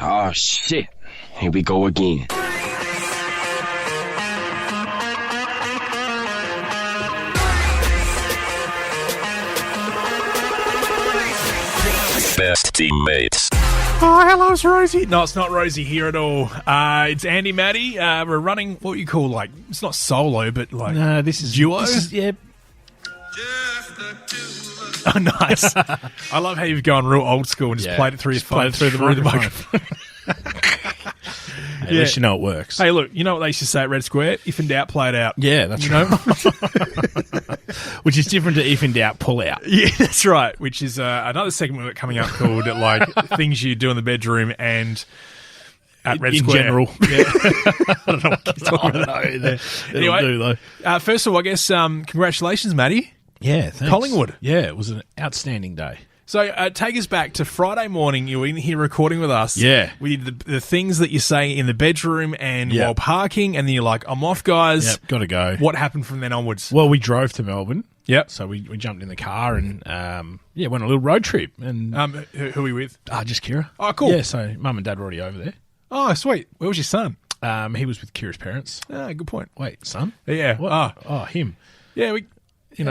Oh, shit. Here we go again. Best teammates. Oh, hello, it's Rosie. No, it's not Rosie here at all. It's Andy, Matty. We're running what you call, like, it's not solo, but like this is duo. Yeah. Oh, nice. I love how you've gone real old school and just played it through your phone. Played it through the microphone. At least you know it works. Hey, look, you know what they used to say at Red Square? If in doubt, play it out. Yeah, that's right. Which is different to if in doubt, pull out. Yeah, that's right. Which is another segment we've got coming up called like things you do in the bedroom and at Red Square. In general. Yeah. I don't know what you're talking about. Anyway, do, though. First of all, I guess congratulations, Matty. Yeah, thanks. Collingwood. Yeah, it was an outstanding day. So take us back to Friday morning. You were in here recording with us. Yeah. We did the things that you say in the bedroom and while parking, and then you're like, I'm off, guys. Yep, got to go. What happened from then onwards? Well, we drove to Melbourne. Yep. So we jumped in the car and, went on a little road trip. And who are we with? just Kira. Oh, cool. Yeah, so Mum and Dad were already over there. Oh, sweet. Where was your son? He was with Kira's parents. Good point. Wait, son? Yeah. What? Oh, him. Yeah, we...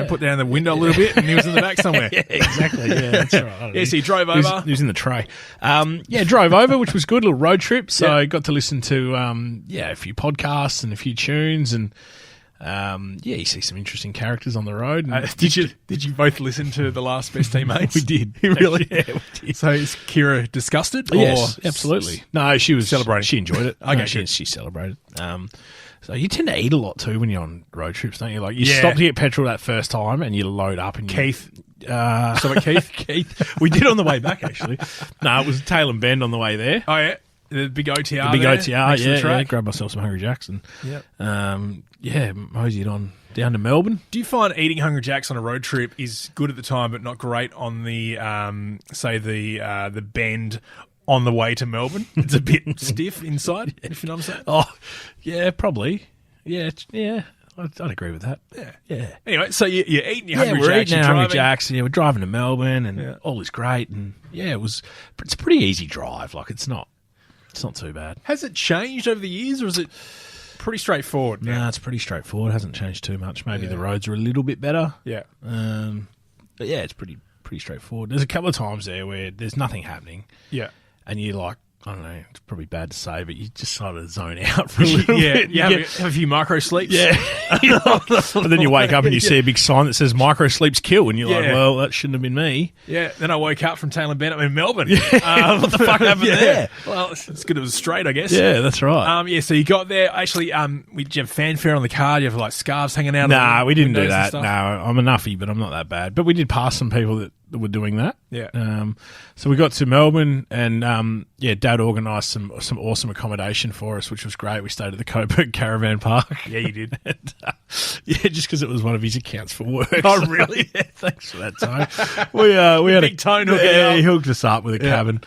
put down the window a little bit, and he was in the back somewhere. Yeah, exactly. Yeah, that's right. Yeah, so you drove over. He was in the tray. Drove over, which was good. Little road trip. So I got to listen to a few podcasts and a few tunes, and you see some interesting characters on the road. And Did you both listen to the last Best Teammates? We did. Really? Yeah, we did. So is Kira disgusted? Yes, or absolutely. No, she was celebrating. She enjoyed it. Okay, she celebrated. So you tend to eat a lot too when you're on road trips, don't you? Like you stop to get petrol that first time and you load up and Keith. Keith. We did on the way back actually. No, it was Tail and Bend on the way there. Oh yeah, the big OTR. The big there, OTR. next to the track. Grabbed myself some Hungry Jacks and Yep. moseyed on down to Melbourne. Do you find eating Hungry Jacks on a road trip is good at the time, but not great on the the bend on the way to Melbourne? It's a bit stiff inside, if you know what I'm saying. Oh, yeah, probably. Yeah. I'd agree with that. Yeah. Anyway, so you're eating your Hungry we're Jacks. eating you're our Hungry driving. Jacks. Yeah, we're driving to Melbourne, and all is great. And it's a pretty easy drive. Like it's not too bad. Has it changed over the years, or is it pretty straightforward? No, it's pretty straightforward. It hasn't changed too much. Maybe the roads are a little bit better. Yeah. But yeah, it's pretty straightforward. There's a couple of times there where there's nothing happening. Yeah. And you're like, I don't know, it's probably bad to say, but you just sort of zone out for a little bit. You have a few micro sleeps. Yeah. And then you wake up and you see a big sign that says micro sleeps kill, and you're like, well, that shouldn't have been me. Yeah. Then I woke up from Tail and Bend. I'm in Melbourne. What the fuck happened there? Well, it's good it was straight, I guess. Yeah, that's right. So you got there. Actually, did you have fanfare on the car? Do you have like scarves hanging out? Nah, we didn't do windows and that. stuff? No, I'm a nuffy, but I'm not that bad. But we did pass some people that were doing that. Yeah. So we got to Melbourne, and Dad organised some awesome accommodation for us, which was great. We stayed at the Coburg Caravan Park. Yeah, you did. And, just because it was one of his accounts for work. Oh, really? Yeah, thanks for that, Tone. We had Big Tone he hooked us up with a cabin.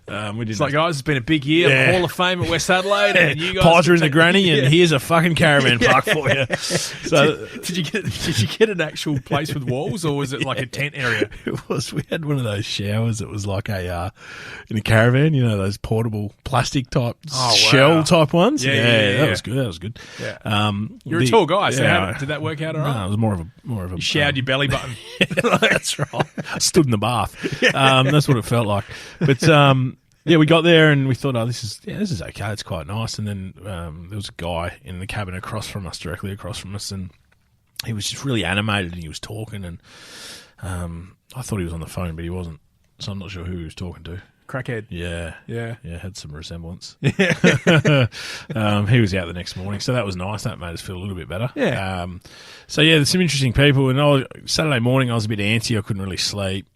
We did It's like, guys, it's been a big year. Yeah. Hall of Fame at West Adelaide. And you guys Pies are in the granny, and here's a fucking caravan park for you. So did you get an actual place with walls, or was it like a tent area? it was. We had one of those showers. It was like in a caravan. You know, those portable plastic type shell type ones. Yeah. That was good. That was good. Yeah. You're a tall guy, so did that work out all right? No, it was more of a. You showered your belly button. That's right. I stood in the bath. That's what it felt like. But we got there and we thought, this is okay. It's quite nice. And then there was a guy in the cabin directly across from us, and he was just really animated and he was talking. And I thought he was on the phone, but he wasn't. So I'm not sure who he was talking to. Crackhead. Yeah, had some resemblance. He was out the next morning, so that was nice. That made us feel a little bit better. Yeah. There's some interesting people. And Saturday morning, I was a bit antsy. I couldn't really sleep.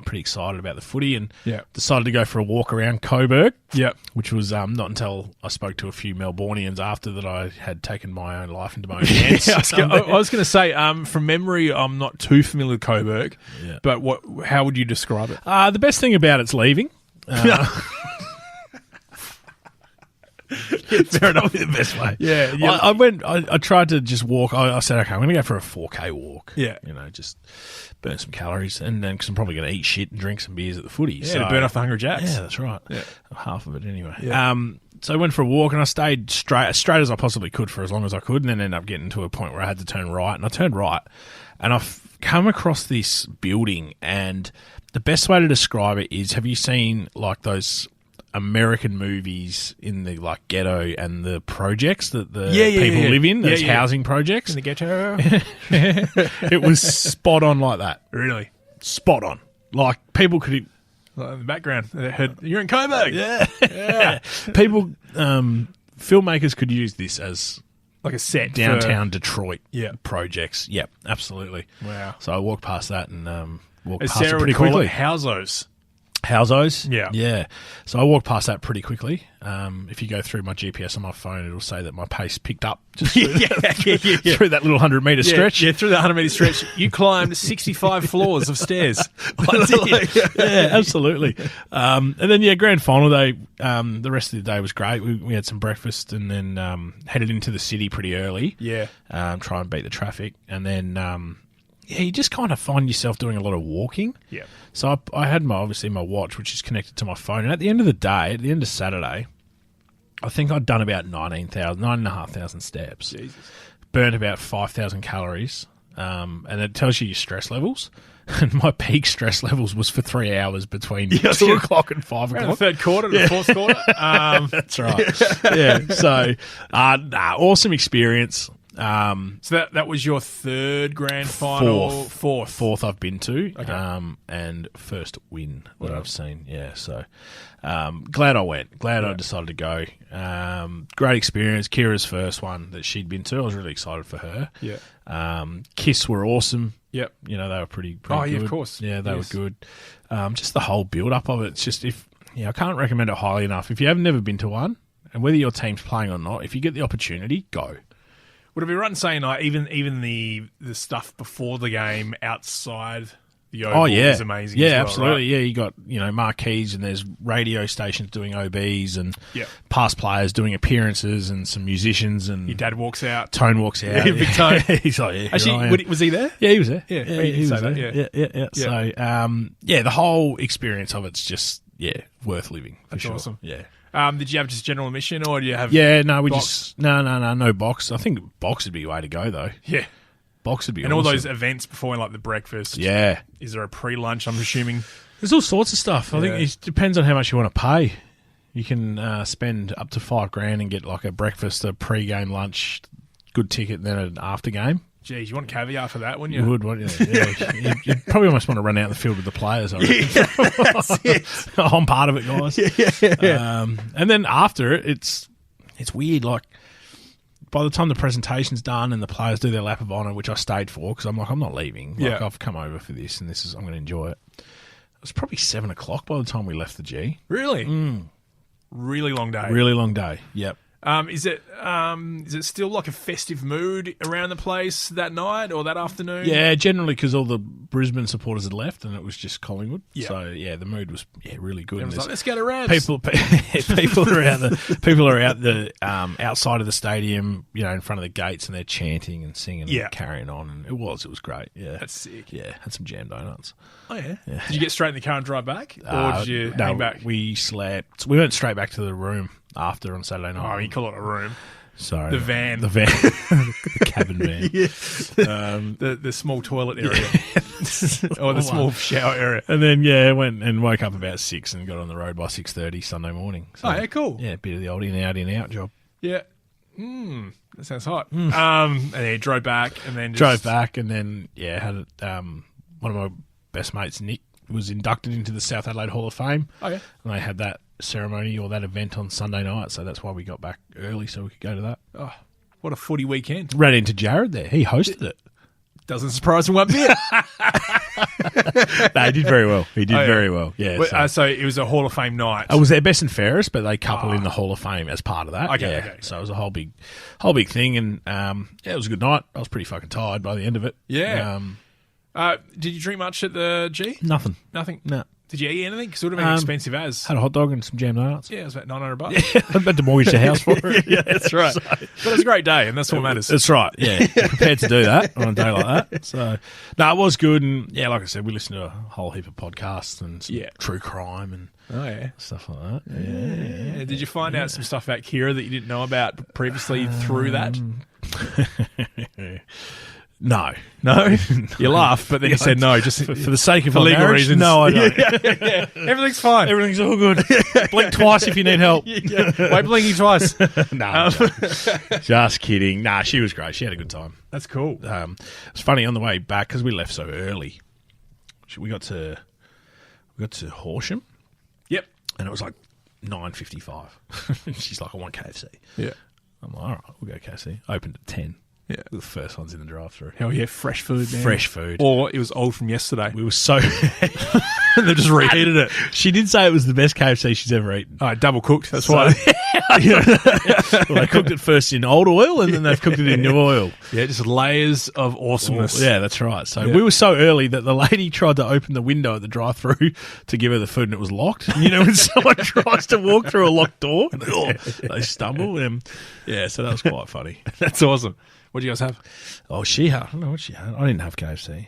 Pretty excited about the footy, and decided to go for a walk around Coburg. Yep. Which was not until I spoke to a few Melbournians after that I had taken my own life into my own hands. I was going to say, from memory, I'm not too familiar with Coburg, but how would you describe it? The best thing about it's leaving. Fair enough. The best way. Yeah. I tried to just walk. I said, okay, I'm going to go for a 4K walk. Yeah. Just burn some calories, and then because I'm probably going to eat shit and drink some beers at the footy. Yeah, to burn off the Hungry Jacks. Yeah, that's right. Yeah. Half of it anyway. Yeah. So I went for a walk, and I stayed straight as I possibly could for as long as I could, and then ended up getting to a point where I had to turn right, and I turned right, and I've come across this building, and the best way to describe it is, have you seen like those American movies in the like ghetto and the projects that the people live in, those housing projects? In the ghetto? It was spot on like that. Really? Spot on. Like people could... Like in the background, they heard, you're in Coburg. Yeah. People, filmmakers could use this as like a set downtown Detroit Yeah. projects. Yep, absolutely. Wow. So I walked past that and walked As past Sarah it pretty would call quickly. it, housos. Housos? Yeah. Yeah. So I walked past that pretty quickly. If you go through my GPS on my phone, it'll say that my pace picked up just through that little 100-metre stretch. Yeah, through that 100-metre stretch. You climbed 65 floors of stairs. I did. Yeah, absolutely. And then, grand final day, the rest of the day was great. We had some breakfast and then headed into the city pretty early. Yeah. Try and beat the traffic. And then... you just kind of find yourself doing a lot of walking. Yeah. So I had my watch, which is connected to my phone. And at the end of the day, at the end of Saturday, I think I'd done about 9,500 steps. Jesus. Burnt about 5,000 calories. And it tells you your stress levels. And my peak stress levels was for 3 hours between 2 o'clock and 5 Around o'clock. the third quarter to the fourth quarter. That's right. Yeah. So, awesome experience. So that was your third grand final? Fourth I've been to, Okay. and first win that I've seen. Yeah, so glad I went. Glad I decided to go. Great experience. Kira's first one that she'd been to. I was really excited for her. Yeah. Kiss were awesome. Yep. They were pretty Oh, good. yeah, of course. Yeah, they were good. Just the whole build-up of it. It's just I can't recommend it highly enough. If you have never been to one, and whether your team's playing or not, if you get the opportunity, go. Would it be right in saying like even the stuff before the game outside the Oval is amazing? Yeah, as well, absolutely. Right? Yeah, you got marquees and there's radio stations doing OBs and Yep. past players doing appearances and some musicians and Your dad walks out. Tone walks out. Yeah, big Tone. He's like, yeah, Actually, was he there? yeah, he was there. Yeah, he you was say there. that, Yeah. So, the whole experience of it's just worth living. For That's sure. awesome. Yeah. Did you have just general admission or do you have? Yeah, no, we box? just no box. I think box would be the way to go though. Yeah. Box would be And awesome. all those events before, like the breakfast. Yeah. Is there a pre-lunch? I'm assuming. There's all sorts of stuff. I Yeah. think it depends on how much you want to pay. You can spend up to $5,000 and get like a breakfast, a pre-game lunch, good ticket, and then an after game. Geez, you want caviar for that, wouldn't you? You would, wouldn't you? Yeah. You'd probably almost want to run out in the field with the players. I reckon. I'm part of it, guys. And then after it, it's weird. Like by the time the presentation's done and the players do their lap of honour, which I stayed for because I'm not leaving. Like I've come over for this, and I'm going to enjoy it. It was probably 7 o'clock by the time we left the G. Really? Really long day. Really long day. Yep. Is it still like a festive mood around the place that night or that afternoon? Yeah, generally because all the Brisbane supporters had left and it was just Collingwood. Yeah. So the mood was really good. Everyone's like, let's go to Rams. People are out the outside of the stadium, in front of the gates, and they're chanting and singing and carrying on. And it was great. Yeah, That's sick. Yeah, had some jam donuts. Oh yeah. Did you get straight in the car and drive back, or did you hang back? We slept. We went straight back to the room after on Saturday night. Oh, you call it a room. Sorry, The van. the cabin van. The small toilet area, or the small shower area. And then went and woke up about 6 and got on the road by 6:30 Sunday morning. So, Oh yeah, cool. yeah, a bit of the old in out job. Yeah. That sounds hot. And then you drove back, and then Drove back and then had one of my best mates, Nick, was inducted into the South Adelaide Hall of Fame. Oh yeah. And they had that ceremony or that event on Sunday night, so that's why we got back early so we could go to that. Oh, what a footy weekend! Ran into Jared there. He hosted it. Doesn't surprise me one bit. No, he did very well. He did very well. Yeah. But, so it was a Hall of Fame night. it was their best and fairest, but they coupled in the Hall of Fame as part of that. Okay, yeah. okay. So it was a whole big thing, and it was a good night. I was pretty fucking tired by the end of it. Yeah. Did you drink much at the G? Nothing. Nothing? No. Did you eat anything? Because it would have been expensive as. Had a hot dog and some jam donuts. Yeah, it was about $900. Yeah, I had to mortgage the house for it. Yeah, that's right. But it was a great day, and that's what matters. That's right. Yeah, prepared to do that on a day like that. So, no, it was good, and yeah, like I said, we listened to a whole heap of podcasts and some true crime and stuff like that. Yeah. Did you find out some stuff about Kira that you didn't know about previously through that? No. You laugh, but then you said no, just for the sake of legal marriage, reasons. No, I don't. Yeah. Everything's fine. Everything's all good. Blink twice if you need help. Why blinking twice? No, just kidding. Nah, she was great. She had a good time. That's cool. It's funny on the way back because we left so early. We got to Horsham. Yep. And it was like 9:55. She's like, I want KFC. Yeah. I'm like, all right, we'll go KFC. Opened at 10. Yeah. The first one's in the drive-through. Hell yeah, fresh food, man. Fresh food. Or it was old from yesterday. We were so... They just reheated it. She did say it was the best KFC she's ever eaten. Double cooked, that's why. Well, they cooked it first in old oil and then they've cooked it in new oil. Yeah, just layers of awesomeness. Yeah, that's right. So we were so early that the lady tried to open the window at the drive-through to give her the food and it was locked. You know, when someone tries to walk through a locked door, they stumble. And so that was quite funny. That's awesome. What do you guys have? Oh, she had. I don't know what she had. I didn't have KFC.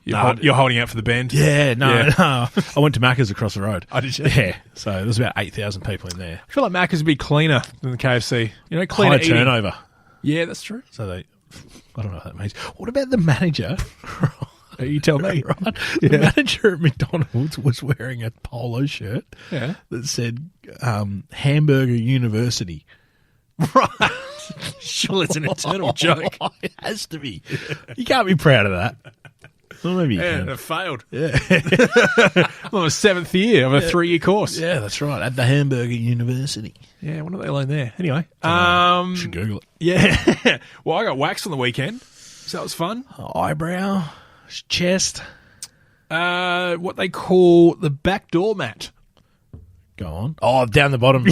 You're holding out for the band? Yeah, no. I went to Macca's across the road. Oh, did you? Yeah. So there was about 8,000 people in there. I feel like Macca's would be cleaner than the KFC. You know, cleaner High turnover. Yeah, that's true. So I don't know what that means. What about the manager? You tell me. Right? The manager at McDonald's was wearing a polo shirt that said Hamburger University. Right. Sure, it's an eternal joke. It has to be. You can't be proud of that. Well, maybe you can. It failed. Yeah. Well, it was 7th year of a 3-year course. Yeah, that's right. At the Hamburger University. Yeah, what do they learn there? Anyway. Should Google it. Yeah. Well, I got waxed on the weekend, so that was fun. Eyebrow, chest. What they call the backdoor mat. Go on. Oh, down the bottom,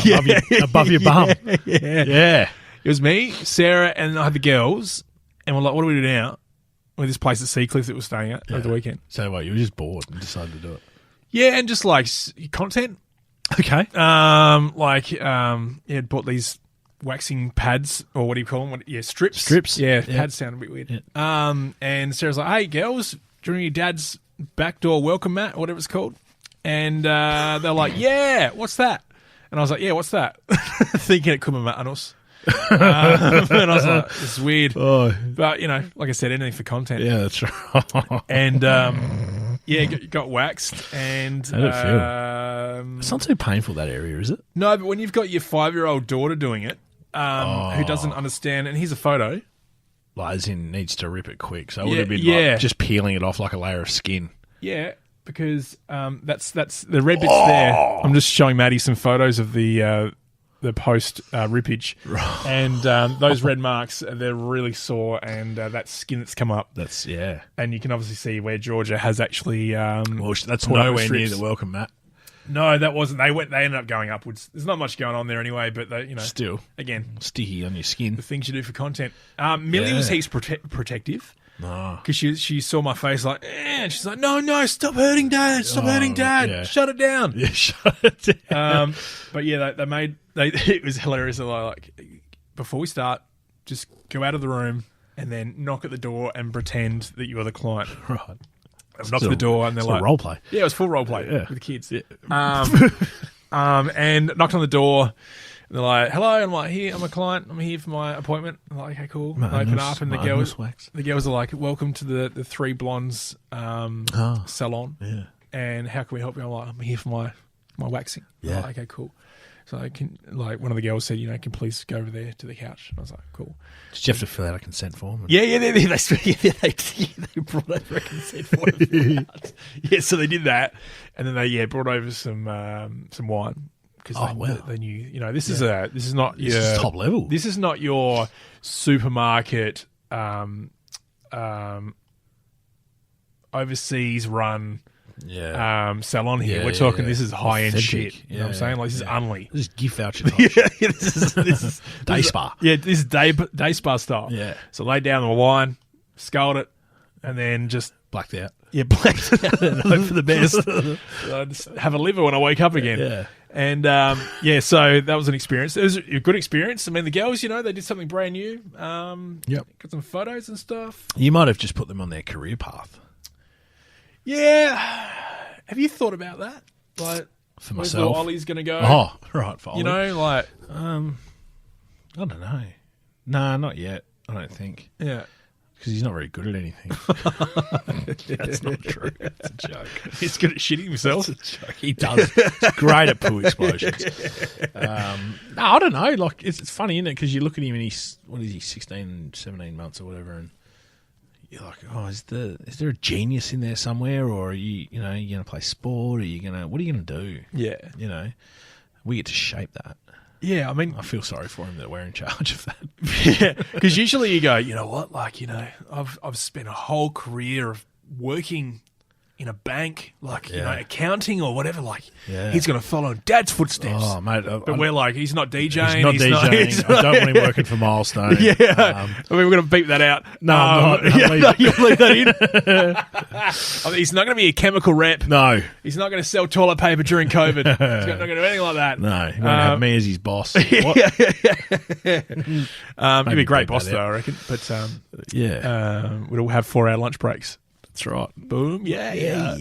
above your bum. Yeah. It was me, Sarah, and I had the girls, and we're like, what do we do now? With this place at Seacliff that we're staying at over the weekend. So what, you were just bored and decided to do it? Yeah, and just like content. Okay. Bought these waxing pads, or what do you call them? Strips. Strips. Yeah, pads sound a bit weird. Yeah. And Sarah's like, hey, girls, do you want your dad's backdoor welcome mat, or whatever it's called? And they're like, yeah, what's that? And I was like, yeah, what's that? Thinking it could be Manos. And I was like, it's weird. Oh. But, you know, like I said, anything for content. Yeah, that's right. And, got waxed. And how did it feel? It's not too painful, that area, is it? No, but when you've got your 5-year-old daughter doing it, who doesn't understand, and here's a photo. Like, as in, needs to rip it quick. So it would have been like just peeling it off like a layer of skin. Yeah, because that's the red bit's there. I'm just showing Maddie some photos of the post rippage, and those red marks, they're really sore, and that skin that's come up. That's and you can obviously see where Georgia has actually. Well, that's nowhere near the welcome mat. No, that wasn't. They ended up going upwards. There's not much going on there anyway, but they, still again sticky on your skin. The things you do for content. Millie was heaps protective. Because she saw my face like, and she's like, no, stop hurting Dad, hurting Dad, shut it down. Yeah, shut it down. But yeah, it was hilarious. They're like, before we start, just go out of the room and then knock at the door and pretend that you are the client. Right. Knock at the door and they're like, role play. Yeah, it was full role play with the kids. Yeah. And knocked on the door. And they're like, hello. And I'm like, here, I'm a client. I'm here for my appointment. I'm like, okay, cool. And I open up and the girls are like, welcome to the Three Blondes salon. Yeah. And how can we help you? I'm like, I'm here for my waxing. Yeah. Like, okay, cool. So one of the girls said, can please go over there to the couch. I was like, cool. Did you have to fill out a consent form? Yeah, they brought over a consent form. Yeah, so they did that, and then they brought over some wine because they knew this is not this is top level. This is not your supermarket overseas run. Salon here. We're talking. This is high end shit. You know what I'm saying? Like, this is Unley. This is gift voucher. This is day spa. Yeah, this is day spa style. Yeah. So laid down the wine, sculled it, and then just Blacked out. blacked out and hope for the best. I just have a liver when I wake up again. Yeah. And so that was an experience. It was a good experience. I mean, the girls, they did something brand new. Yep. Got some photos and stuff. You might have just put them on their career path. Yeah. Have you thought about that? Like, For where's myself. little Ollie's going to go? Oh, right. For Ollie. Like, I don't know. Nah, not yet. I don't think. yeah. Because he's not very good at anything. That's not true. That's a joke. He's good at shitting himself. That's a joke. He does. He's great at poo explosions. No, I don't know. Like it's funny, isn't it? Because you look at him and he's 16, 17 months or whatever, and you're like, oh, is there a genius in there somewhere, or are you going to play sport? What are you going to do? Yeah. We get to shape that. Yeah, I mean, I feel sorry for him that we're in charge of that. yeah, because usually you go, you know what, like, I've spent a whole career of working in a bank, like, accounting or whatever, like, he's going to follow in Dad's footsteps. Oh, mate. But we're like, he's not DJing. He's not DJing. I don't want him working for Milestone. Yeah. I mean, we're going to beep that out. No, I'm not. No, you'll leave that in. I mean, he's not going to be a chemical rep. No. He's not going to sell toilet paper during COVID. He's not going to do anything like that. No, he won't have me as his boss. What? He'd be a great beep boss, that though, out. I reckon. But Yeah. we'd all have 4-hour lunch breaks. That's right. Boom. Yeah.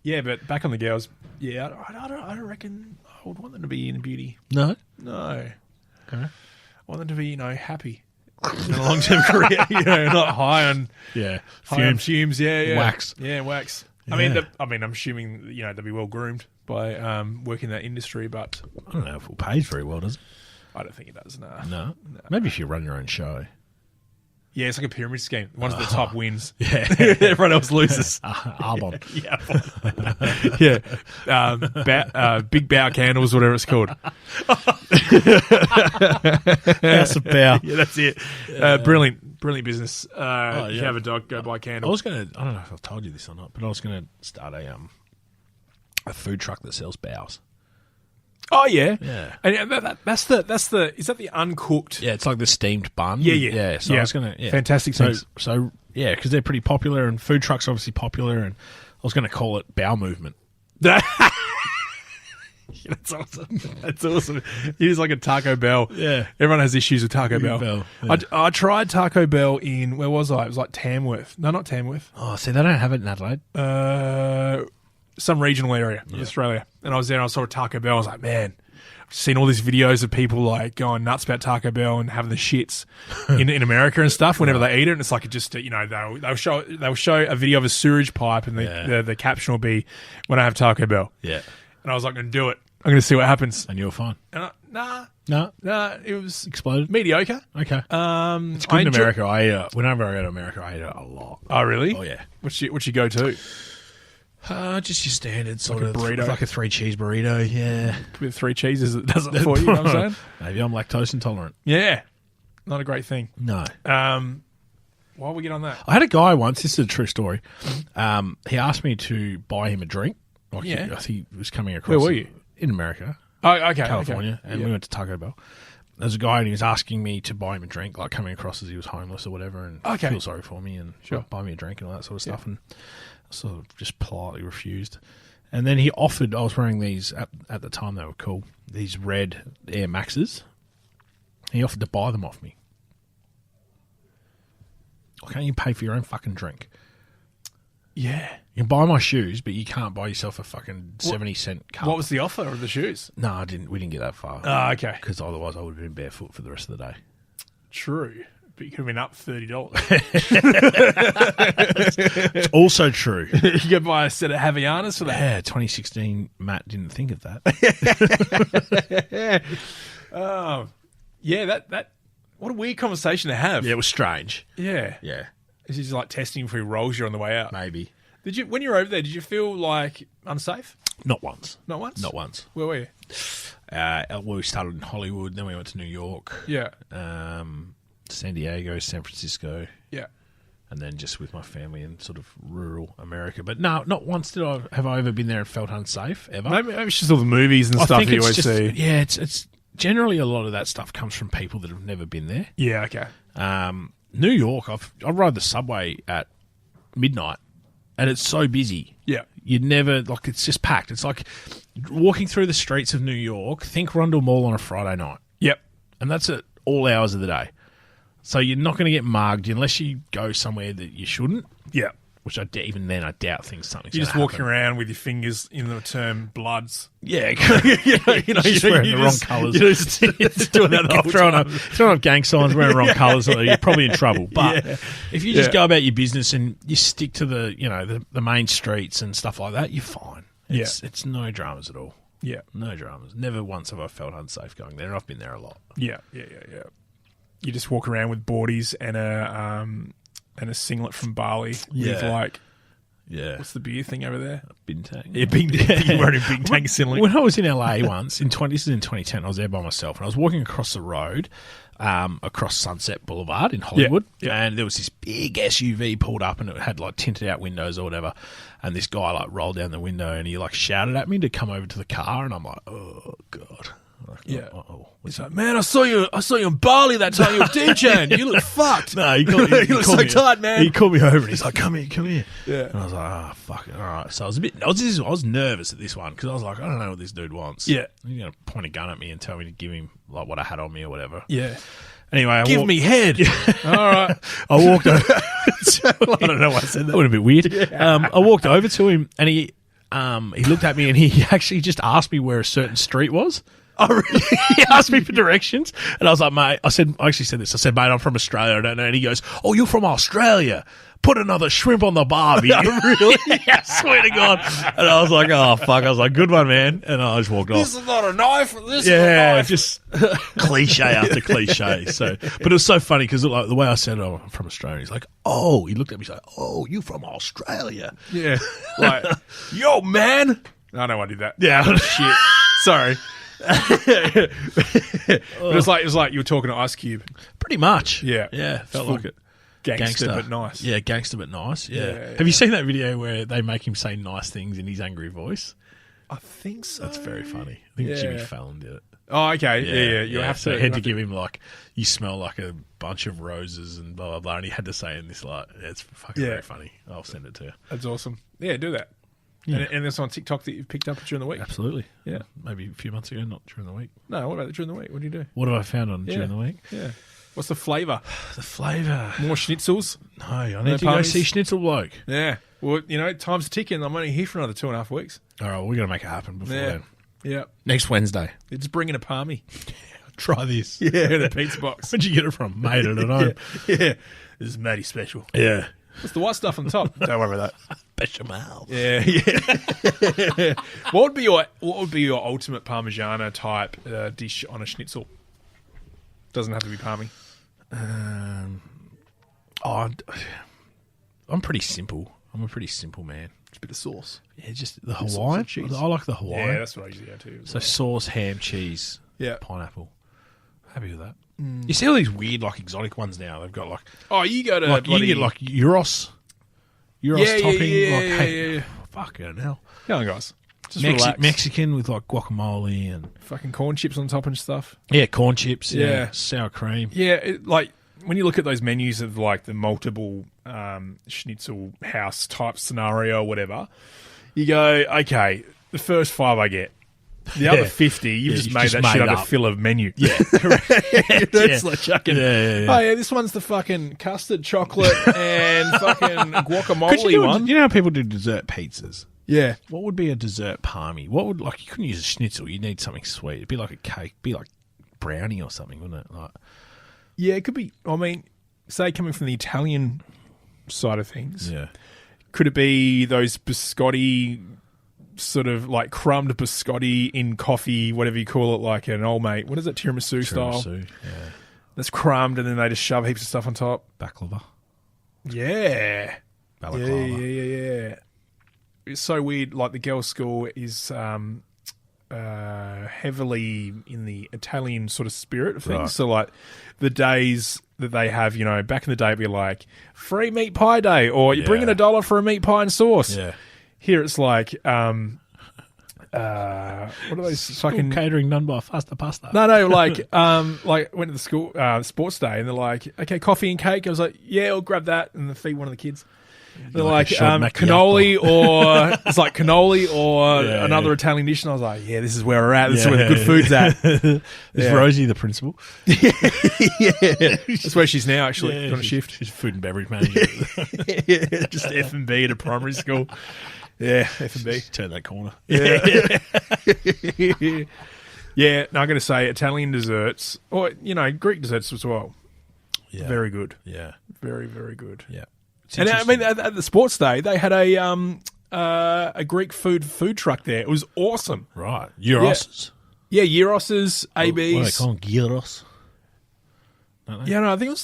But back on the girls. Yeah, I don't reckon I would want them to be in beauty. No? No. Okay. I want them to be, in a long-term career, not high on fumes. Yeah. Wax. Yeah, wax. Yeah. I'm assuming, they'll be well groomed by working in that industry, but I don't know if it pays very well, does it? I don't think it does, no. No. Maybe if you run your own show. Yeah, it's like a pyramid scheme. The one's at the top wins. Yeah. Everyone else loses. Arbon. Yeah. Big Bow Candles, whatever it's called. House of Bow. Yeah, that's it. Brilliant business. If you have a dog, go buy I candles. don't know if I've told you this or not, but I was going to start a food truck that sells bows. Oh yeah, Yeah. And that's the is that the uncooked? Yeah, it's like the steamed bun. Yeah. Yeah, so I was going to... Fantastic things. So yeah, because they're pretty popular and food trucks are obviously popular, and I was going to call it Bow Movement. That's awesome. That's awesome. It is like a Taco Bell. Yeah. Everyone has issues with Taco Bell. Yeah. I tried Taco Bell in, where was I? It was like Tamworth. No, not Tamworth. Oh, see, they don't have it in Adelaide. Some regional area of Australia. And I was there and I saw a Taco Bell. I was like, man, I've seen all these videos of people like going nuts about Taco Bell and having the shits in America and stuff whenever they eat it. And it's like, it just, they'll show a video of a sewage pipe and the caption will be, when I have Taco Bell. Yeah. And I was like, I'm going to do it. I'm going to see what happens. And you were fine. And No? nah, it was Exploded? mediocre. Okay. It's Good in America. Whenever I go to America, I eat it a lot. Oh, really? Oh, yeah. What's your go-to? Just your standard sort Like a of burrito? like a 3-cheese burrito. Yeah. With 3 cheeses, it does it for you, you know what I'm saying? Maybe I'm lactose intolerant. Yeah. Not a great thing. No. While we get on that. I had a guy once. This is a true story. He asked me to buy him a drink. I think he was coming across. Where were you? In America. Oh, okay. California. Okay. And we went to Taco Bell. There's a guy and he was asking me to buy him a drink, like coming across as he was homeless or whatever, and feel sorry for me and buy me a drink and all that sort of stuff. And I sort of just politely refused. And then he offered, I was wearing these, at the time they were cool, these red Air Maxes. He offered to buy them off me. Why can't you pay for your own fucking drink? Yeah. You can buy my shoes, but you can't buy yourself a fucking 70-cent cup. What was the offer of the shoes? No, we didn't get that far. Oh, okay. Because otherwise I would have been barefoot for the rest of the day. True. But you could have been up $30. It's also true. You could buy a set of Havaianas for that. Yeah, 2016, Matt didn't think of that. That what a weird conversation to have. Yeah, it was strange. Yeah. Yeah, This is like testing for rolls you on the way out. maybe. When you were over there, did you feel like unsafe? Not once. Not once? Not once. Where were you? We started in Hollywood, then we went to New York, Yeah. San Diego, San Francisco, Yeah. and then just with my family in sort of rural America. But no, not once have I ever been there and felt unsafe, ever. Maybe it's just all the movies and I stuff think you it's always just, see. yeah, it's generally a lot of that stuff comes from people that have never been there. Yeah, okay. New York, I rode the subway at midnight, and it's so busy. Yeah. You'd never, like, it's just packed. It's like walking through the streets of New York, think Rundle Mall on a Friday night. Yep. And that's at all hours of the day. So you're not going to get mugged unless you go somewhere that you shouldn't. Yeah. Which even then I doubt something's You're just gonna walking happen. around with your fingers in the term bloods. Yeah, just wearing the wrong colours. You're just doing that the whole time. Throwing up gang signs, wearing the wrong colours. You're probably in trouble. But if you just go about your business and you stick to the main streets and stuff like that, you're fine. It's no dramas at all. Yeah. No dramas. Never once have I felt unsafe going there. I've been there a lot. Yeah. You just walk around with boardies and a singlet from Bali with like, what's the beer thing over there? Bintang. Yeah, Bintang. You're wearing a Bintang singlet. When I was in LA once, this is in 2010, I was there by myself, and I was walking across the road, across Sunset Boulevard in Hollywood, and there was this big SUV pulled up, and it had like tinted out windows or whatever, and this guy like rolled down the window, and he like shouted at me to come over to the car, and I'm like, oh God. He's like, man, I saw you in Bali that time you were DJing. You look fucked. No, you look so tight, man. He called me over and he's like, come here. Yeah. And I was like, oh, fuck it. All right. So I was nervous at this one because I was like, I don't know what this dude wants. Yeah. He's going to point a gun at me and tell me to give him like what I had on me or whatever. Yeah. Anyway, give me head. All right. I walked over. I don't know why I said that. That would have been weird. Yeah. I walked over to him and he looked at me and he actually just asked me where a certain street was. Oh, really? He asked me for directions, and I was like, mate, I actually said this. I said, mate, I'm from Australia, I don't know. And he goes, oh, you're from Australia. Put another shrimp on the barbie. Really? Yeah, I swear to God. And I was like, oh, fuck. I was like, good one, man. And I just walked off. This is not a knife. This is a knife. Just cliche after cliche. So, but it was so funny because like, the way I said, oh, I'm from Australia, he's like, oh, he looked at me, he's like, oh, you from Australia. Yeah. Like, yo, man. I know I did that. Yeah. Oh, shit. Sorry. But it was like you were talking to Ice Cube. Pretty much. Yeah. Felt like it. Gangster but nice. Yeah, gangster but nice. Yeah. Have you seen that video where they make him say nice things in his angry voice? I think so. That's very funny. I think Jimmy Fallon did it. Oh, okay. Yeah. You have to. So had to give him like, you smell like a bunch of roses and blah blah blah, and he had to say in this like, it's fucking very funny. I'll send it to you. That's awesome. Yeah, do that. Yeah. And it's on TikTok that you've picked up during the week? Absolutely. Yeah. Maybe a few months ago, not during the week. No, what about during the week? What do you do? What have I found on during the week? Yeah. What's the flavour? The flavour. More schnitzels? No, I need to go see Schnitzel Bloke. Yeah. Well, time's ticking. I'm only here for another 2.5 weeks. All right, we're going to make it happen before then. Yeah. Next Wednesday. Just bring in a palmy. Try this. Yeah, in a pizza box. Where'd you get it from? Made it at home. Yeah. This is Matty special. Yeah. What's the white stuff on top? Don't worry about that. Bechamel. Yeah. What would be your ultimate Parmigiana type dish on a schnitzel? Doesn't have to be palmy. I'm pretty simple. I'm a pretty simple man. Just a bit of sauce. Yeah, just the Hawaiian. Cheese. I like the Hawaiian. Yeah, that's what I usually go to. So sauce, ham, cheese, pineapple. Happy with that. You see all these weird, like, exotic ones now. They've got, like... Oh, you go to... Like, you get, like, Euros topping. Yeah. Fucking hell. Come on, guys. Just Mexican with, like, guacamole and... Fucking corn chips on top and stuff. Yeah, corn chips. Yeah. Sour cream. Yeah, like, when you look at those menus of, like, the multiple schnitzel house type scenario or whatever, you go, okay, the first 5 I get. The other 50, you've just made that shit up to fill a menu. Yeah. That's like chucking. Yeah. Oh, yeah, this one's the fucking custard chocolate and fucking guacamole one. You know how people do dessert pizzas? Yeah. What would be a dessert palmy? What would, like, you couldn't use a schnitzel. You'd need something sweet. It'd be like a cake. It'd be like brownie or something, wouldn't it? Like, yeah, it could be, I mean, say coming from the Italian side of things. Yeah. Could it be those biscotti... sort of like crumbed biscotti in coffee, whatever you call it, like an old mate. What is it, tiramisu style? Yeah. That's crumbed, and then they just shove heaps of stuff on top. Baklava. Yeah. Balaclava. Yeah. It's so weird. Like the girls' school is heavily in the Italian sort of spirit of things. Right. So like the days that they have, back in the day, it'd be like free meat pie day, or you bring in $1 for a meat pie and sauce. Yeah. Here it's like, what are those fucking catering done by Faster Pasta? No, like went to the school sports day and they're like, okay, coffee and cake. I was like, yeah, I'll grab that and feed one of the kids. They're Like like a short cannoli or it's like cannoli or Yeah, another yeah. Italian dish. And I was like, yeah, this is where we're at. This is where the good food's at. Is Rosie the principal? Yeah, that's where she's now actually on a shift. She's food and beverage manager. Yeah, just F&B at a primary school. Yeah, F&B. Turn that corner. Yeah. Yeah, no, I'm going to say Italian desserts, or, Greek desserts as well. Yeah. Very good. Yeah. Very, very good. Yeah. It's And I interesting. mean, at the sports day, they had a Greek food truck there. It was awesome. Right. Euros. Yeah, Euros's, ABs. What do they call them? Gyros? Yeah, no, I think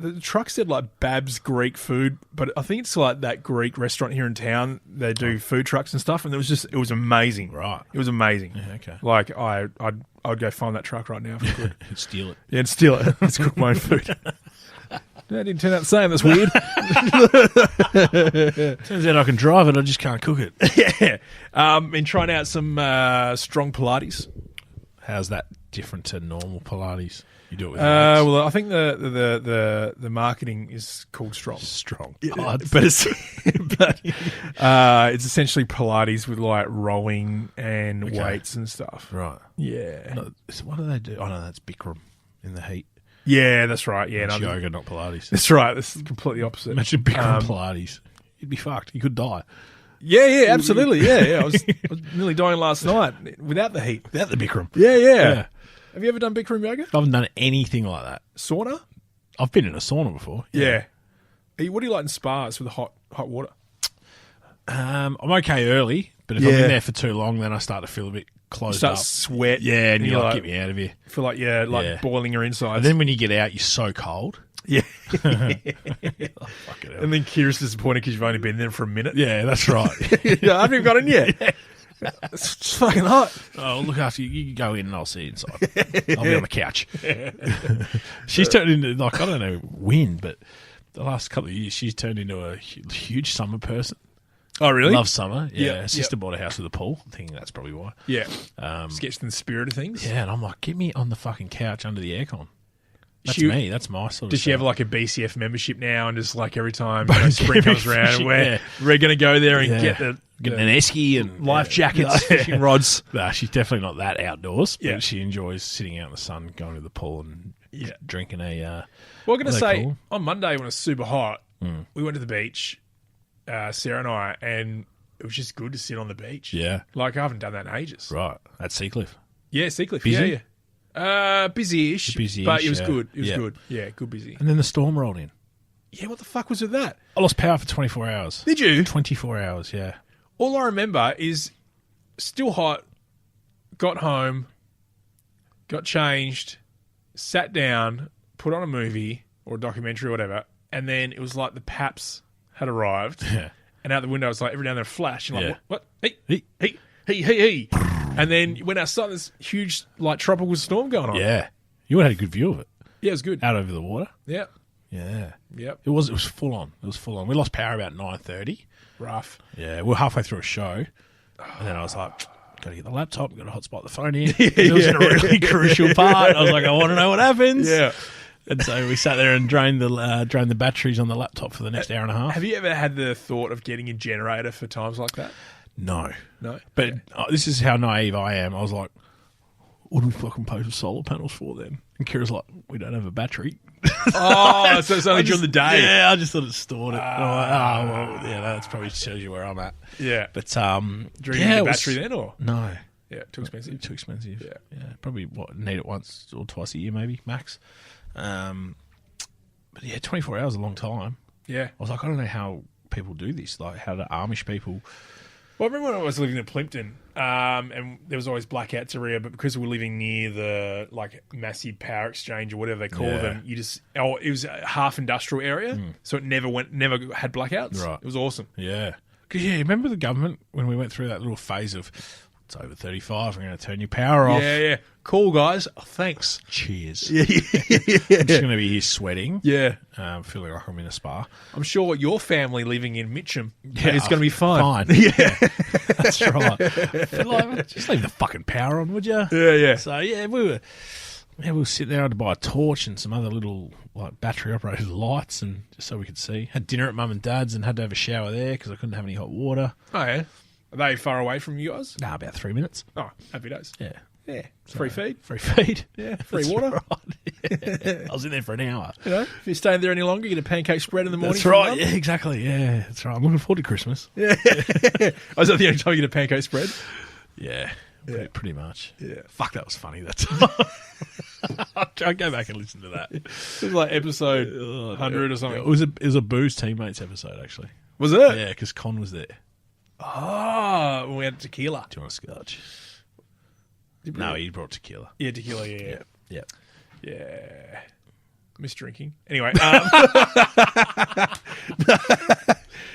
the truck said like Bab's Greek food, but I think it's like that Greek restaurant here in town. They do food trucks and stuff, and it was amazing. Right. It was amazing. Yeah, okay. Like I'd go find that truck right now if I could. Steal it. Yeah, and steal it. Let's cook my own food. That didn't turn out the same. That's weird. Turns out I can drive it, I just can't cook it. Yeah. Been trying out some strong Pilates. How's that different to normal Pilates? You do it with legs. Well, I think the marketing is called strong. Strong. But it's essentially Pilates with like rowing and weights and stuff. Right. Yeah. No, what do they do? Oh, no, that's Bikram in the heat. Yeah, that's right. Yeah, It's no, yoga, not Pilates. that's right. This is completely opposite. Imagine Bikram Pilates. You'd be fucked. You could die. Yeah, absolutely. Yeah. I was nearly dying last night without the heat. Without the Bikram. Yeah. Have you ever done Bikram yoga? I haven't done anything like that. Sauna? I've been in a sauna before. Yeah. What do you like in spas with the hot water? I'm okay early, but if I'm in there for too long, then I start to feel a bit closed Start up. sweat. Yeah, and you're like, like, get me out of here. feel like you're boiling your insides. And then when you get out, you're so cold. Yeah. Fuck it hell. And then Kira's disappointed because you've only been there for a minute. Yeah, that's right. Yeah, I haven't even got in yet. It's fucking hot. Oh, look after you. You can go in and I'll see you inside. I'll be on the couch. She's turned into, like, I don't know when, but the last couple of years, she's turned into a huge summer person. Oh, really? Loves summer. Yeah. Yeah, Her sister bought a house with a pool. I think that's probably why. Yeah. Just gets in the spirit of things. Yeah, and I'm like, get me on the fucking couch under the aircon. That's She- me. That's my sort of Does she have style. like a BCF membership now and just like every time spring comes around, Yeah. we're going to go there and Yeah. get the Getting an esky and life jackets, fishing rods. Nah, she's definitely not that outdoors, but Yeah. she enjoys sitting out in the sun, going to the pool and drinking a... Well, I'm going to Are they say, cool? on Monday when it was super hot, we went to the beach, Sarah and I, and it was just good to sit on the beach. Yeah. Like, I haven't done that in ages. Right, at Seacliff. Yeah, Seacliff. Busy? Yeah. Busy-ish, Busy-ish, but it was yeah. good. It was Yeah. good. Yeah, good busy. And then the storm rolled in. Yeah, what the fuck was with that? I lost power for 24 hours. Did you? 24 hours, yeah. All I remember is still hot, got home, got changed, sat down, put on a movie or a documentary or whatever, and then it was like the Paps had arrived. Yeah. And out the window, it's like every now and then a flash. And like, Yeah. what? Hey, Hey. hey, hey, hey, hey. And then you went outside, this huge like tropical storm going on. Yeah. You would have had a good view of it. Yeah, it was good. Out over the water. Yeah. Yeah. Yep. It was full on. It was full on. We lost power about 9:30. Rough. Yeah, we were halfway through a show, and then I was like, got to get the laptop, got to hotspot the phone in. It was in a really crucial part. I was like, I want to know what happens. Yeah. And so we sat there and drained the batteries on the laptop for the next hour and a half. Have you ever had the thought of getting a generator for times like that? No. No. But this is how naive I am. I was like, what do we fucking pay for solar panels for then? And Kira's like, we don't have a battery. Oh, so it's only during the day. Yeah, I just thought it stored it. And I'm like, well, yeah, that's probably shows you where I'm at. Yeah. But Do you need a battery then, or? No. Yeah, too expensive. Too expensive. Yeah. Probably need it once or twice a year, maybe max. But yeah, 24 hours is a long time. Yeah. I was like, I don't know how people do this. Like, how do Amish people? Well, I remember when I was living in Plimpton, and there was always blackouts everywhere, but because we were living near the like massive power exchange or whatever they call Yeah. them, it was a half industrial area, so it never had blackouts. Right. It was awesome. Yeah. Because, yeah, remember the government when we went through that little phase of, it's over 35, I'm going to turn your power off. Yeah. Cool, guys. Oh, thanks. Cheers. Yeah. I'm just going to be here sweating. Yeah. Feeling like I'm in a spa. I'm sure your family living in Mitcham Yeah, is going to be fine. Yeah. That's right. But like, just leave the fucking power on, would you? Yeah. So, yeah, we were Yeah, we'll sit there. I had to buy a torch and some other little like battery operated lights, and just so we could see. Had dinner at Mum and Dad's and had to have a shower there because I couldn't have any hot water. Oh yeah, are they far away from you guys? Nah, about 3 minutes. Oh, happy days. Yeah. Yeah, free feed. Free feed. Yeah, free That's water. Right. Yeah. I was in there for an hour. You know, if you're staying there any longer, you get a pancake spread in the morning. That's from right. Mum. Yeah, exactly. Yeah, that's right. I'm looking forward to Christmas. Yeah. Oh, is that the only time you get a pancake spread? Yeah. Pretty much. Yeah. Fuck, that was funny. That's. I'll go back and listen to that. It was like episode 100 or something. It was a Booze Teammates episode, actually. Was it? Yeah, because Con was there. Oh, when we had tequila. Do you want a scotch? No, he brought tequila. Yeah, tequila, yeah. Yeah. Miss drinking. Anyway.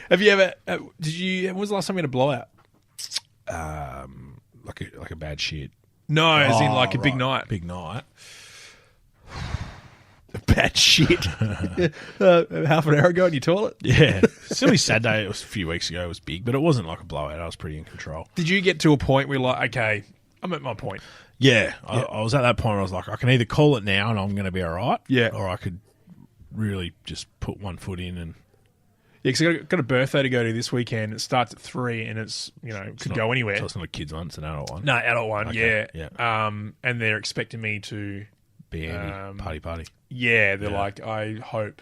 Have you ever, when was the last time you had a blowout? Like a bad shit. No, as in like a big night. Big night. Bad shit. Half an hour ago in your toilet? Yeah. Silly Saturday, it was a few weeks ago, it was big, but it wasn't like a blowout. I was pretty in control. Did you get to a point where like, okay, I'm at my point? Yeah. I was at that point where I was like, I can either call it now and I'm going to be all right. Yeah. Or I could really just put one foot in and... Yeah, because I've got a birthday to go to this weekend. It starts at 3 and it's, could go anywhere. So it's not a kid's one, it's an adult one. No, adult one, Okay, yeah. And they're expecting me to... Be Andy, party. Yeah, they're like, I hope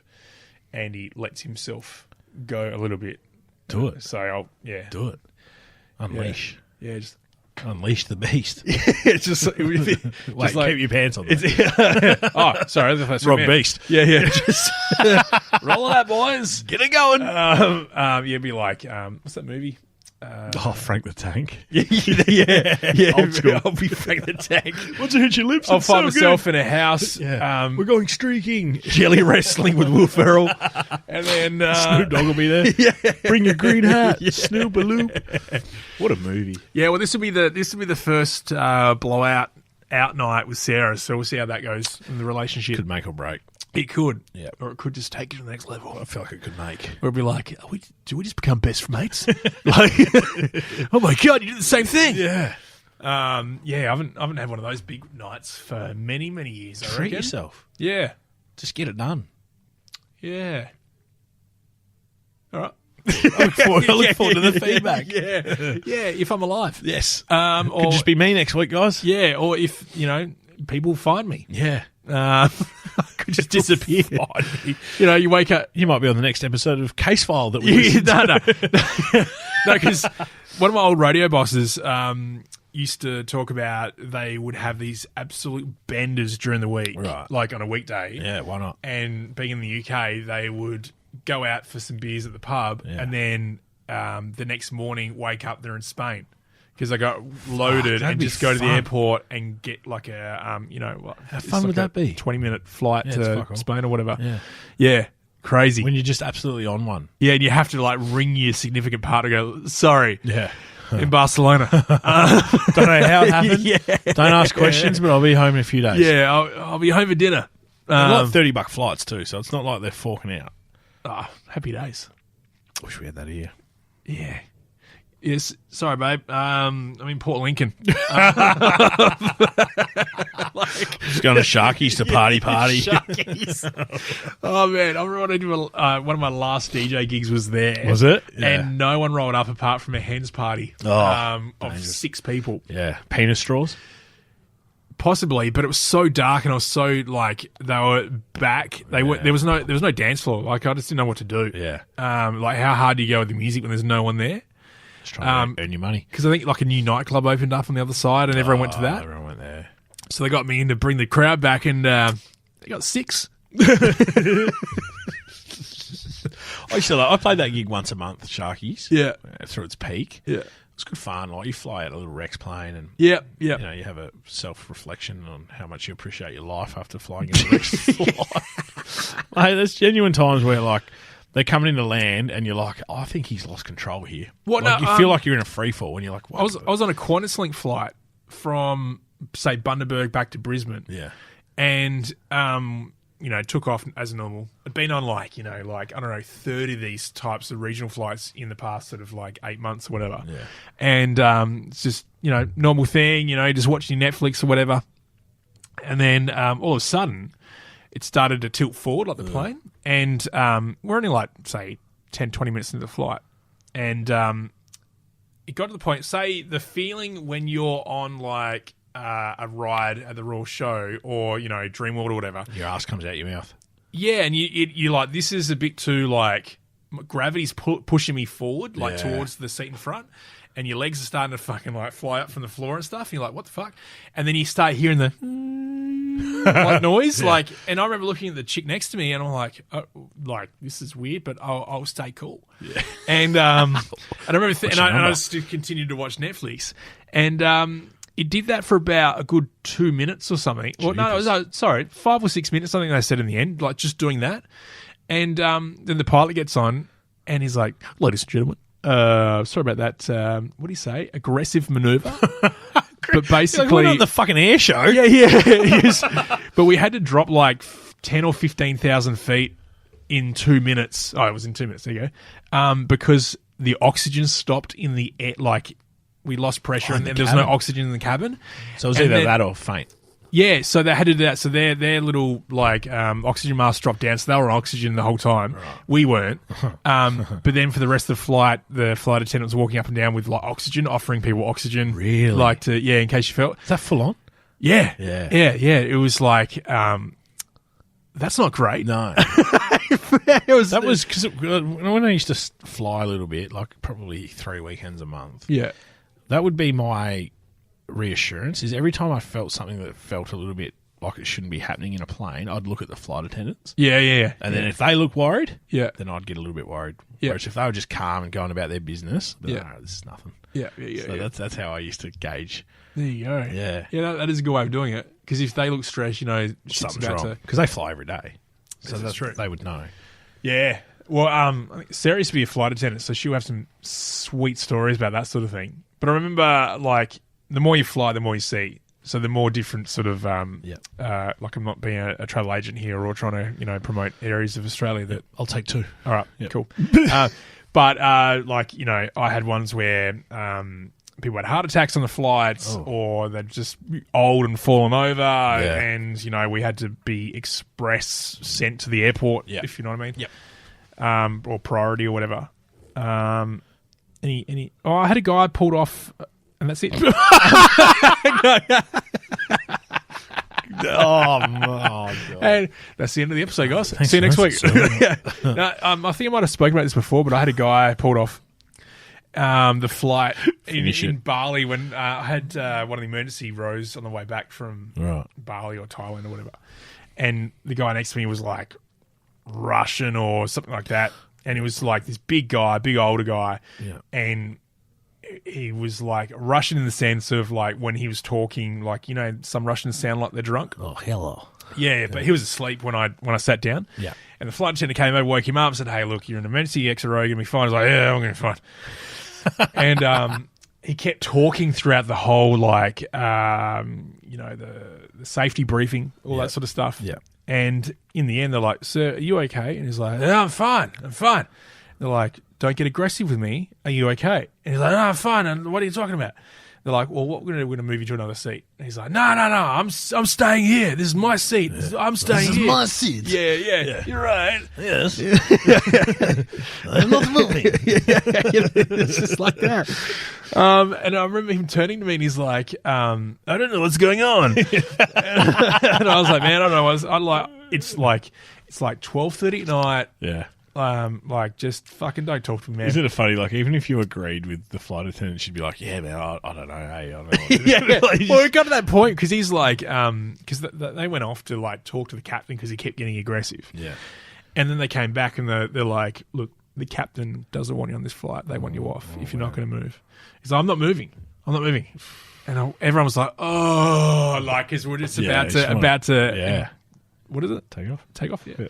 Andy lets himself go a little bit. Do it. So I'll, Do it. Unleash. Yeah, just... Unleash the beast. It's just... Wait, like, keep your pants on. Oh, sorry. That's Rob Beast. Yeah. Just roll it out, boys. Get it going. You'd be like, what's that movie? Frank the Tank. Yeah. Old school. I'll be Frank the Tank. Once it hits your lips, I'll it's find so myself good. in a house. Yeah. We're going streaking. Jelly wrestling with Will Ferrell. And then... Snoop Dogg will be there. Bring your green hat. Snoop-a-loop. What a movie. Yeah, well, this will be the first blowout out night with Sarah, so we'll see how that goes in the relationship. Could make or break. It could. Yeah. Or it could just take it to the next level. I feel like it could make. Or it'd be like, do we just become best mates? Like, oh my God, you did the same thing. Yeah. I haven't had one of those big nights for many, many years. I Treat reckon. yourself. Yeah. Just get it done. Yeah. All right. I look forward to the feedback. Yeah, if I'm alive. Yes. Or Could just be me next week, guys. yeah, or if people find me, Yeah. I could just disappear. You wake up. You might be on the next episode of Case File that we No, because one of my old radio bosses used to talk about they would have these absolute benders during the week, Right. like on a weekday. Yeah, why not? And being in the UK, they would go out for some beers at the pub, and then the next morning wake up they're in Spain because they got loaded and just go to the airport and get like a How fun would that be? 20-minute flight to cool. Spain or whatever. Yeah. Crazy. When you're just absolutely on one. Yeah, and you have to like ring your significant partner. Go, sorry. Yeah. In Barcelona. Don't know how it happened. Don't ask questions, but I'll be home in a few days. Yeah, I'll be home for dinner. They're like $30 flights too, so it's not like they're forking out. Happy days. Wish we had that here. Yeah. Yes. Sorry, babe. I'm in Port Lincoln. Just going to Sharkies to party. Sharkies. Oh, man. I remember when I did one of my last DJ gigs was there. Was it? Yeah. And no one rolled up apart from a hens party of 6 people. Yeah. Penis straws? Possibly, but it was so dark and I was so like they were back. There was no dance floor. Like I just didn't know what to do. Yeah. Like how hard do you go with the music when there's no one there? Just trying to earn your money. Because I think like a new nightclub opened up on the other side and everyone went to that. Everyone went there. So they got me in to bring the crowd back and they got 6. I played that gig once a month, Sharkies. Yeah. Through its peak. Yeah. It's good fun. Like you fly out a little Rex plane and yeah. you have a self-reflection on how much you appreciate your life after flying in a Rex flight. Like, there's genuine times where like they're coming into land and you're like, I think he's lost control here. What? Like, No, you feel like you're in a free fall when you're like, what? I was on a Qantas Link flight from say Bundaberg back to Brisbane. Yeah. And took off as normal. I'd been on I don't know, 30 of these types of regional flights in the past sort of like 8 months or whatever. Yeah. And it's just, normal thing, just watching Netflix or whatever. And then all of a sudden, it started to tilt forward like the plane. And we're only like, say, 10, 20 minutes into the flight. And it got to the point, say, the feeling when you're on like a ride at the Royal Show or, Dreamworld or whatever. Your ass comes out your mouth. Yeah, and you're like, this is a bit too like, gravity's pushing me forward, like towards the seat in front. And your legs are starting to fucking like fly up from the floor and stuff. And you're like, what the fuck? And then you start hearing the like noise. Like, and I remember looking at the chick next to me and I'm like, oh, like this is weird, but I'll stay cool. Yeah. And I remember, I just continued to watch Netflix. And it did that for about a good 2 minutes or something. Well, no, it was, sorry, 5 or 6 minutes, something they said in the end, like just doing that. And then the pilot gets on and he's like, ladies and gentlemen, sorry about that. What do you say? Aggressive maneuver. But basically, like, we're not the fucking air show. Yeah. Yes. But we had to drop like 10 or 15,000 feet in 2 minutes. Oh, it was in 2 minutes. There you go. Because the oxygen stopped in the air. Like we lost pressure, and then there was no oxygen in the cabin. So it was either that or faint. Yeah, so they had to do that. So their little like oxygen mask dropped down, so they were on oxygen the whole time. Right. We weren't. But then for the rest of the flight attendant was walking up and down with like oxygen, offering people oxygen. Really? Like in case you felt. Is that full on? Yeah. It was like that's not great. No. That was because when I used to fly a little bit, like probably 3 weekends a month. Yeah. That would be my reassurance, is every time I felt something that felt a little bit like it shouldn't be happening in a plane, I'd look at the flight attendants. Yeah. And then if they look worried, then I'd get a little bit worried. Yeah. Whereas if they were just calm and going about their business, this is nothing. Yeah. So that's how I used to gauge. There you go. Yeah. Yeah, that is a good way of doing it. Because if they look stressed, something's wrong. Because they fly every day. So that's true. They would know. Yeah. Well, I think Sarah used to be a flight attendant, so she'll have some sweet stories about that sort of thing. But I remember, like, the more you fly, the more you see. So the more different sort of, like I'm not being a travel agent here or trying to, promote areas of Australia that... I'll take 2. All right, cool. But I had ones where people had heart attacks on the flights or they're just old and fallen over and, we had to be express sent to the airport, if you know what I mean. Yep. Or priority or whatever. I had a guy pulled off... And that's it. Oh, my God. And that's the end of the episode, guys. See you next week. I think I might have spoken about this before, but I had a guy pulled off the flight in Bali when I had one of the emergency rows on the way back from Bali or Thailand or whatever. And the guy next to me was like Russian or something like that. And he was like this big older guy. Yeah. And he was like Russian in the sense of like when he was talking, like, some Russians sound like they're drunk. Oh, hello. Yeah, but he was asleep when I sat down. Yeah. And the flight attendant came over, woke him up and said, hey, look, you're in an emergency exit row, you're going to be fine. I was like, yeah, I'm going to be fine. And he kept talking throughout the whole, like, the safety briefing, all that sort of stuff. Yeah. And in the end, they're like, sir, are you okay? And he's like, yeah, I'm fine. They're like, don't get aggressive with me. Are you okay? And he's like, no, I'm fine. And what are you talking about? They're like, well, what we're going to do, we're going to move you to another seat. And he's like, no, I'm staying here. This is my seat. I'm staying here. This is my seat. Yeah. You're right. Yes. I'm not moving. It's just like that. And I remember him turning to me and he's like, I don't know what's going on. And I was like, man, I don't know. It's like 12:30 at night. Yeah. Like, just fucking don't talk to me, man. Isn't it funny? Like, even if you agreed with the flight attendant, she'd be like, "Yeah, man, I don't know, hey, I don't know." Yeah. Well, it got to that point because he's like, because they went off to like talk to the captain because he kept getting aggressive. Yeah. And then they came back and they're like, "Look, the captain doesn't want you on this flight. They want you off if you're not going to move." He's like, "I'm not moving. And everyone was like, "Oh," like, because we're just about to. Yeah. What is it? Take off. Yeah.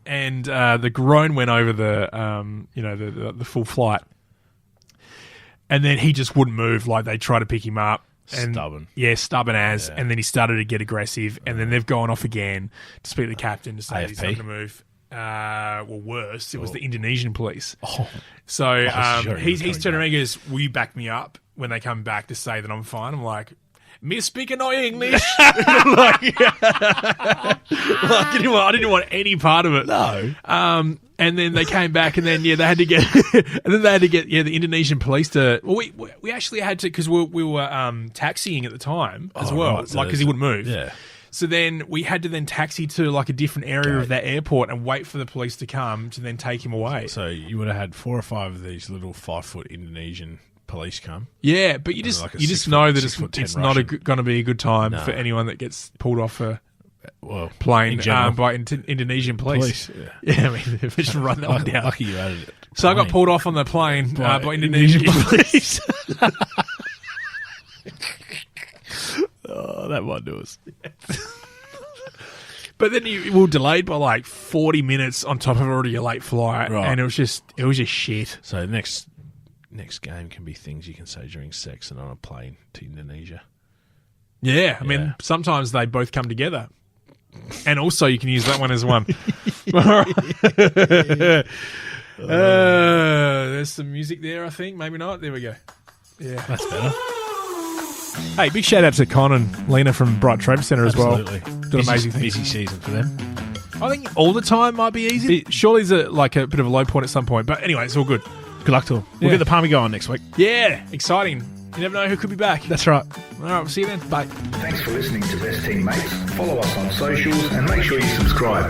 And the groan went over the full flight, and then he just wouldn't move. Like they tried to pick him up, and stubborn as. And then he started to get aggressive, and then they've gone off again to speak to the captain to say he's not going to move. Well, worse, it was the Indonesian police. He's turning around and goes, "Will you back me up when they come back to say that I'm fine?" I'm like, me speaking no English. I didn't want any part of it. No. And then they came back, and then they had to get, the Indonesian police to. Well, we actually had to because we were taxiing at the time as well, right, so like because he wouldn't move. Yeah. So then we had to then taxi to like a different area of that airport and wait for the police to come to then take him away. So you would have had 4 or 5 of these little 5-foot Indonesian police come. Yeah, but you just like a you just 6 know foot- that 6 foot 10 it's not Russian. going to be a good time No. for anyone that gets pulled off a in plane general. by Indonesian police. Yeah. Yeah, I mean, they've just run that one down. Lucky you added it. So I got pulled off on the plane by Indonesian police. Oh, that might do us. But then you were delayed by like 40 minutes on top of already a late flight, Right. and it was just shit. So next game can be things you can say during sex and on a plane to Indonesia. Yeah, I Yeah. mean, sometimes they both come together. And also you can use that one as one. There's some music there, I think. Maybe not. There we go. Yeah. That's better. Hey, big shout out to Con and Lina from Brighton Trade Centre as Absolutely. well. Did amazing things. Busy season for them. I think all the time might be easy. Surely there's a bit of a low point at some point. But anyway, it's all good. Good luck to them. We'll Yeah. get the Palmy going next week. Yeah, exciting. You never know who could be back. That's right. All right, we'll see you then. Bye. Thanks for listening to Best Teammates. Follow us on socials and make sure you subscribe.